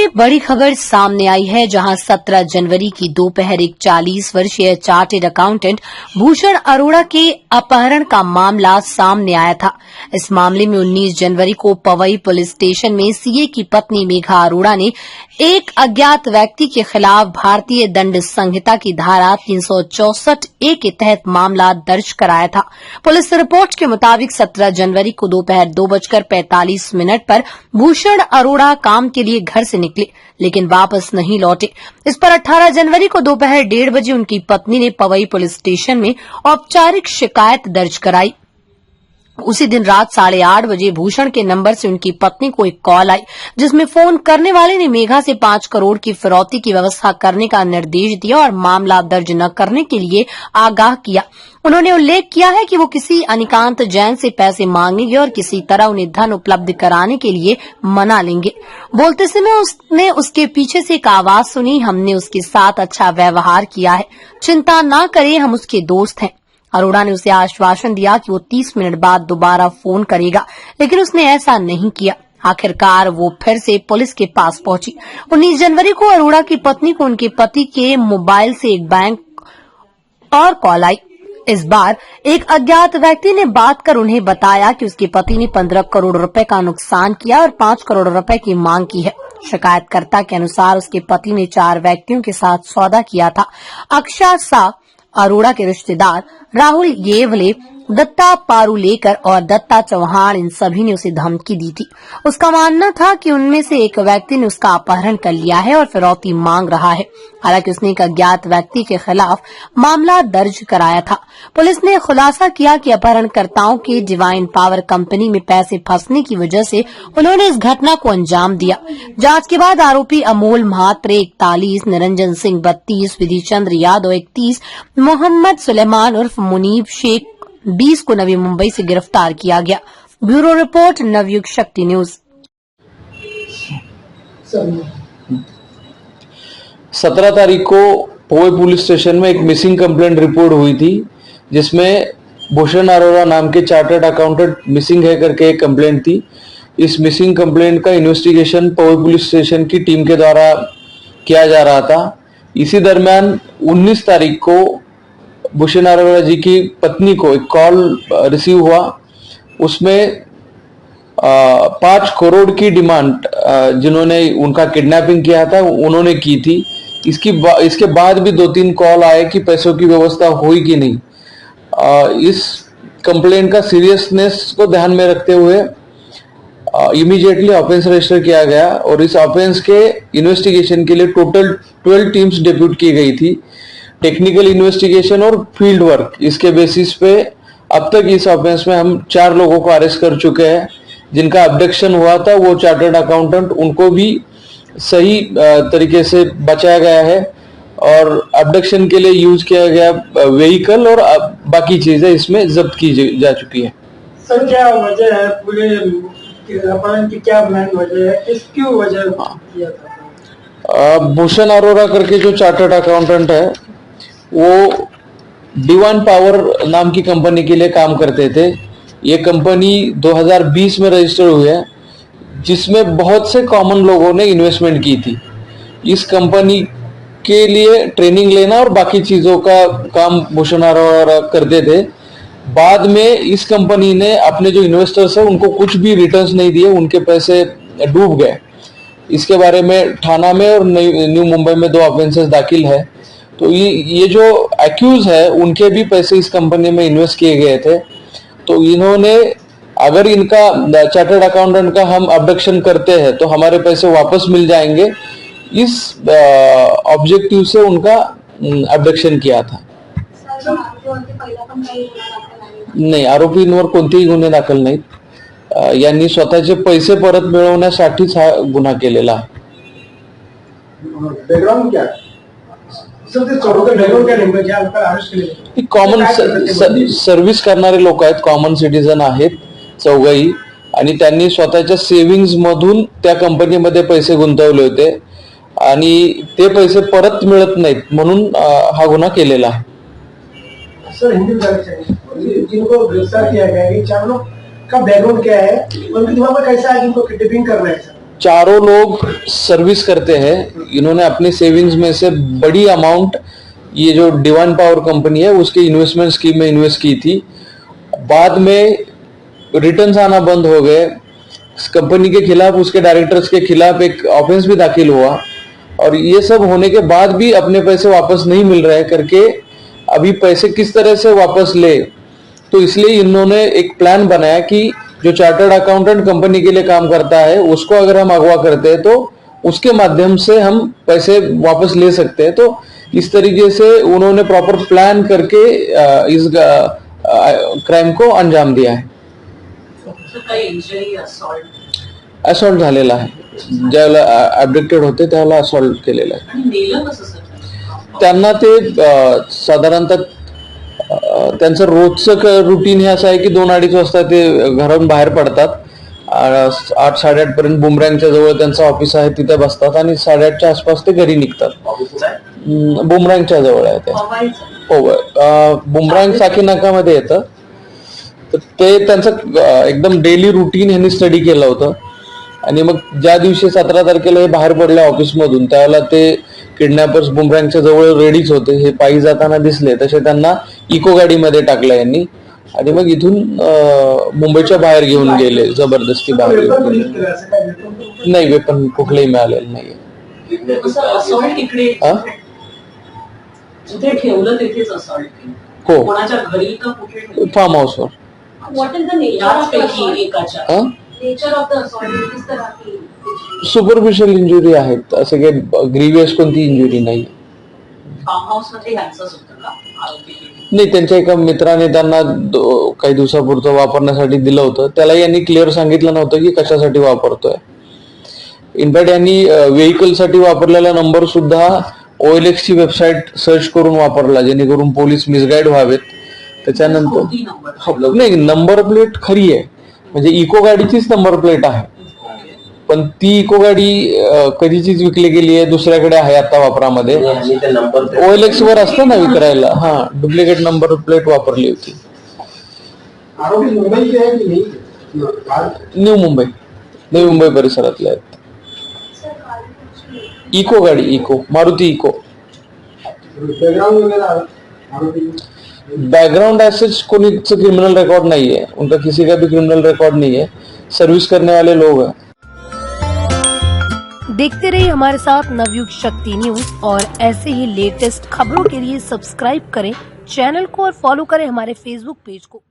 से बड़ी खबर सामने आई है, जहां 17 जनवरी की दोपहर एक 40 वर्षीय चार्टेड अकाउंटेंट भूषण अरोड़ा के अपहरण का मामला सामने आया था। इस मामले में 19 जनवरी को पवई पुलिस स्टेशन में सीए की पत्नी मेघा अरोड़ा ने एक अज्ञात व्यक्ति के खिलाफ भारतीय दंड संहिता की धारा 364A के तहत मामला दर्ज कराया था। पुलिस रिपोर्ट के मुताबिक 17 जनवरी को दोपहर 2:45 पर भूषण अरोड़ा काम के लिए घर से निकले, लेकिन वापस नहीं लौटे। इस पर 18 जनवरी को दोपहर 1:30 बजे उनकी पत्नी ने पवई पुलिस स्टेशन में औपचारिक शिकायत दर्ज कराई। उसी दिन रात 8:30 बजे भूषण के नंबर से उनकी पत्नी को एक कॉल आई, जिसमें फोन करने वाले ने मेघा से 5 करोड़ की फिरौती की व्यवस्था करने का निर्देश दिया और मामला दर्ज न करने के लिए आगाह किया। उन्होंने उल्लेख किया है कि वो किसी अनिकांत जैन से पैसे मांगेंगे और किसी तरह उन्हें धन उपलब्ध कराने के लिए मना लेंगे। बोलते समय उसने उसके पीछे से एक आवाज सुनी, हमने उसके साथ अच्छा व्यवहार किया है, चिंता न करे, हम उसके दोस्त हैं। अरोड़ा ने उसे आश्वासन दिया कि वो 30 मिनट बाद दोबारा फोन करेगा, लेकिन उसने ऐसा नहीं किया। आखिरकार वो फिर से पुलिस के पास पहुंची। 19 जनवरी को अरोड़ा की पत्नी को उनके पति के मोबाइल से एक बैंक और कॉल आई। इस बार एक अज्ञात व्यक्ति ने बात कर उन्हें बताया कि उसके पति ने 15 करोड़ रुपए का नुकसान किया और 5 करोड़ रुपए की मांग की है। शिकायतकर्ता के अनुसार उसके पति ने 4 व्यक्तियों के साथ सौदा किया था। अक्षय शाह, अरोड़ा के रिश्तेदार राहुल येवले, दत्ता पारुलेकर और दत्ता चौहान, इन सभी ने उसे धमकी दी थी। उसका मानना था कि उनमें से एक व्यक्ति ने उसका अपहरण कर लिया है और फिरौती मांग रहा है। हालांकि उसने एक अज्ञात व्यक्ति के खिलाफ मामला दर्ज कराया था। पुलिस ने खुलासा किया कि अपहरणकर्ताओं के डिवाइन पावर कंपनी में पैसे फंसने की वजह से उन्होंने इस घटना को अंजाम दिया। जांच के बाद आरोपी अमोल म्हात्रे 41, निरंजन सिंह 32, विधि चंद्र यादव 31, मोहम्मद सुलेमान उर्फ मुनीब शेख 20 को नवी मुंबई से गिरफ्तार किया गया। ब्यूरो रिपोर्ट, नवयुग शक्ति न्यूज। 17 तारीख को पवई पुलिस स्टेशन में एक मिसिंग कंप्लेंट रिपोर्ट हुई थी, जिसमें भूषण अरोड़ा नाम के चार्टर्ड अकाउंटेंट मिसिंग है करके एक कंप्लेंट थी। इस मिसिंग कंप्लेंट का इन्वेस्टिगेशन पवई पुलिस स्टेशन की टीम के द्वारा किया जा रहा था। इसी दरमियान 19 तारीख को भूषण अरोड़ा जी की पत्नी को एक कॉल रिसीव हुआ। उसमें 5 करोड़ की डिमांड जिन्होंने उनका किडनैपिंग किया था उन्होंने की थी। इसके बाद भी 2-3 कॉल आए कि पैसों की व्यवस्था हुई कि नहीं। इस कंप्लेंट का सीरियसनेस को ध्यान में रखते हुए इमीडिएटली ऑफेंस रजिस्टर किया गया और इस ऑफेंस के इन्वेस्टिगेशन के लिए टोटल 12 टीम्स डिप्यूट की गई थी। टेक्निकल इन्वेस्टिगेशन और फील्ड वर्क, इसके बेसिस पे अब तक इस ऑफेंस में हम 4 लोगों को अरेस्ट कर चुके हैं। जिनका अब्डक्शन हुआ था वो चार्टर्ड अकाउंटेंट, उनको भी सही तरीके से बचाया गया है और अब्डक्शन के लिए यूज किया गया व्हीकल और बाकी चीजें इसमें जब्त की जा चुकी है। सर, क्या वजह है पूरे अपहरण की, क्या मेन वजह है, किस क्यों वजह किया था? भूषण अरोड़ा करके जो चार्टर्ड अकाउंटेंट है वो डिवाइन पावर नाम की कंपनी के लिए काम करते थे। ये कंपनी 2020 में रजिस्टर हुई है, जिसमें बहुत से कॉमन लोगों ने इन्वेस्टमेंट की थी। इस कंपनी के लिए ट्रेनिंग लेना और बाकी चीज़ों का काम भूषण अरोड़ा करते थे। बाद में इस कंपनी ने अपने जो इन्वेस्टर्स हैं उनको कुछ भी रिटर्न्स नहीं दिए, उनके पैसे डूब गए। इसके बारे में थाना में और न्यू मुंबई में 2 ऑफेंसेस दाखिल है। तो ये जो एक्यूज है उनके भी पैसे इस कंपनी में इन्वेस्ट किए गए थे। तो इन्होंने, अगर इनका चार्टर्ड अकाउंटेंट का हम अब्डक्शन करते हैं तो हमारे पैसे वापस मिल जाएंगे, इस ऑब्जेक्टिव से उनका अब्डक्शन किया था। नाही, आरोपींवर कोणतेही गुन्हे दाखल नाहीत। यांनी स्वतःचे पैसे परत मिळवण्यासाठीच हा गुन्हा केलेला आहे। बैकग्राउंड क्या? कॉमन सर्व्हिस करणारे लोक आहेत, कॉमन सिटीजन आहेत चौघही, आणि त्यांनी स्वतःच्या सेव्हिंग्ज मधून त्या कंपनीमध्ये पैसे गुंतवले होते आणि ते पैसे परत मिळत नाहीत म्हणून हा गुन्हा केलेला आहे। सर, हिंदी जिनको गिरफ्तार किया गया है, 4 लोग का बैकग्राउंड क्या है, उनके दिमाग में कैसा है इनको किडनैपिंग करना है? सर, चारों लोग सर्विस करते हैं। इन्होंने अपने सेविंग्स में से बड़ी अमाउंट ये जो डिवाइन पावर कंपनी है उसके इन्वेस्टमेंट स्कीम में इन्वेस्ट की थी। बाद में रिटर्न्स आना बंद हो गए। कंपनी के खिलाफ, उसके डायरेक्टर्स के खिलाफ एक ऑफेंस भी दाखिल हुआ और ये सब होने के बाद भी अपने पैसे वापस नहीं मिल रहे करके अभी पैसे किस तरह से वापस ले, तो इसलिए इन्होंने एक प्लान बनाया कि जो चार्टर्ड अकाउंटेंट कंपनी के लिए काम करता है उसको अगर हम अगवा करते हैं तो उसके माध्यम से हम पैसे वापस ले सकते हैं। तो इस तरीके से उन्होंने प्रॉपर प्लान करके इस क्राइम को अंजाम दिया है। असॉल्ट झालेला आहे, ज्यावेळेला ॲब्डक्टेड होते त्यावेळेला असॉल्ट केलेला आहे त्यांना। ते साधारणतः त्यांचं रोजचं रुटीन हे असं आहे की 2-2:30 वाजता ते घरातून बाहेर पडतात, 8-8:30 पर्यंत बुमरँगच्या जवळ त्यांचं ऑफिस आहे, तिथे बसतात आणि 8:30च्या आसपास ते घरी निघतात। बुमरँगच्या जवळ आहे ते, हो, बुमरँग साकी नाकामध्ये येतं। तर ते त्यांचं एकदम डेली रुटीन ह्यांनी स्टडी केलं होतं आणि मग ज्या दिवशी 17 तारखेला हे बाहेर पडले ऑफिसमधून त्यावेळेला ते किडनॅपर्स बुमरँगच्या जवळ रेडीच होते। हे पायी जाताना दिसले तसे त्यांना इको गाडीमध्ये टाकलं यांनी आणि मग इथून मुंबईच्या बाहेर घेऊन गेले, जबरदस्ती बाहेर घेऊन गेले। नाही, वेपन कुठलंही मिळालेलं नाहीये। हो, फार्म हाऊसवर। सुपरफिशियल इंजुरी आहेत, असं काही ग्रीवियस कोणती इंजुरी नाही। नाही, त्यांच्या एका मित्राने त्यांना काही दिवसापुरतं वापरण्यासाठी दिलं होतं, त्याला यांनी क्लिअर सांगितलं नव्हतं की कशासाठी वापरतोय। इनफॅक्ट यांनी व्हेकलसाठी वापरलेला नंबर सुद्धा OLX ची वेबसाईट सर्च करून वापरला जेणेकरून पोलीस मिसगाईड व्हावेत। त्याच्यानंतर नाही, नंबर प्लेट खरी आहे, म्हणजे इको गाडीचीच नंबर प्लेट आहे, पण ती इको गाडी कधीचीच विकली गेली आहे, दुसऱ्याकडे आहे आता वापरामध्ये। OLX वर असतं ना विक्रायला, हा, डुप्लिकेट नंबर प्लेट वापरली होती। न्यू मुंबई, नवी मुंबई परिसरातले आहेत। इको गाडी, इको, मारुती इको। बैकग्राउंड ऐसे कोई क्रिमिनल रिकॉर्ड नहीं है, उनका किसी का भी क्रिमिनल रिकॉर्ड नहीं है, सर्विस करने वाले लोग हैं। देखते रहिए हमारे साथ नवयुग शक्ति न्यूज और ऐसे ही लेटेस्ट खबरों के लिए सब्सक्राइब करें चैनल को और फॉलो करें हमारे फेसबुक पेज को।